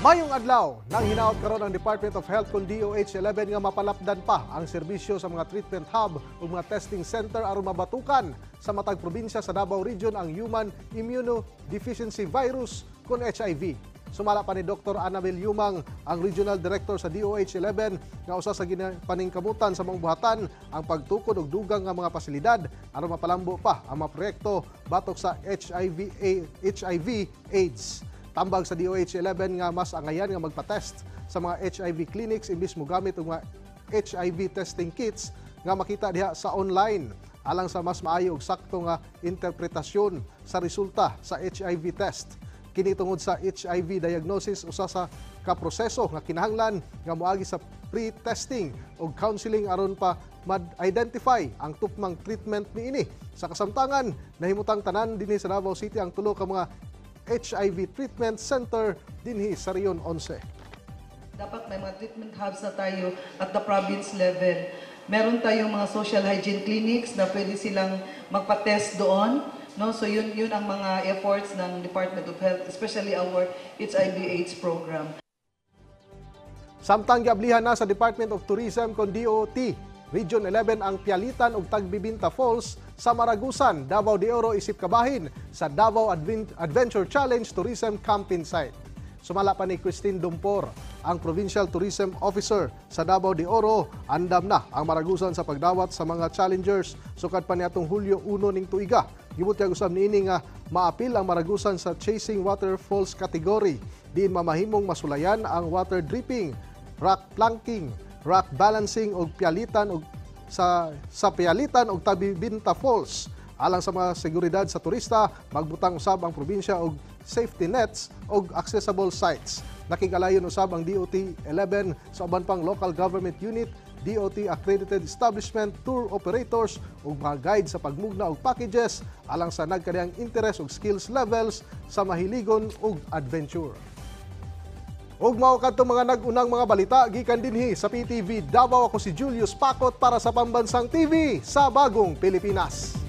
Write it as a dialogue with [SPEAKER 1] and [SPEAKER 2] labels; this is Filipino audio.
[SPEAKER 1] Mayong adlaw, nang hinaot karon ang Department of Health kung DOH-11 nga mapalapdan pa ang serbisyo sa mga treatment hub o mga testing center aron mabatukan sa matag probinsya sa Davao Region ang Human Immunodeficiency Virus kung HIV. Sumala pa ni Dr. Annabel Yumang, ang Regional Director sa DOH-11, nga usa sa paningkamutan sa mga buhatan ang pagtukod og dugang nga mga pasilidad aron mapalambo pa ang mga proyekto batok sa HIV/AIDS. Tambag sa DOH-11 nga mas angayan nga magpa-test sa mga HIV clinics imbis mo gamit og mga HIV testing kits nga makita diha sa online alang sa mas maayo ug sakto nga interpretasyon sa resulta sa HIV test. Kini tungod sa HIV diagnosis usa sa kaproseso nga kinahanglan nga moagi sa pre-testing ug counseling aron pa ma-identify ang tupmang treatment niini. Sa kasamtangan, nahimutang tanan dinhi sa Davao City ang tulo ka mga HIV Treatment Center dinhi sa Rion 11.
[SPEAKER 2] Dapat may mga treatment hubs na tayo at the province level. Meron tayong mga social hygiene clinics na pwede silang magpa-test doon. No? So yun ang mga efforts ng Department of Health, especially our HIV/AIDS program.
[SPEAKER 1] Samtang giablihan na sa Department of Tourism kon DOT Region 11 ang pialitan ug Tagbibinta Falls sa Maragusan, Davao de Oro isip kabahin sa Davao Adventure Challenge Tourism Camping Site. Sumala pa ni Christine Dumpor, ang Provincial Tourism Officer sa Davao de Oro, andam na ang Maragusan sa pagdawat sa mga challengers sukad pa niadtong Hulyo 1 ning tuiga. Gibutyag usab niini nga maapil ang Maragusan sa Chasing Waterfalls category. Diin mamahimong masulayan ang water dripping, rock planking, rock balancing og pialitan og sa pialitan og Tagbibinta Falls. Alang sa mga seguridad sa turista, magbutang usab ang probinsya og safety nets og accessible sites. Nakigalayon usab ang DOT-11 sa uban pang local government unit, DOT accredited establishment, tour operators ug mga guide sa pagmugna og packages alang sa nagkadiyang interest ug skills levels sa mahiligon ug adventure. Ug mao kadto mga nag-unang mga balita gikan dinhi sa PTV Davao. Ako si Julius Pakot para sa Pambansang TV sa Bagong Pilipinas.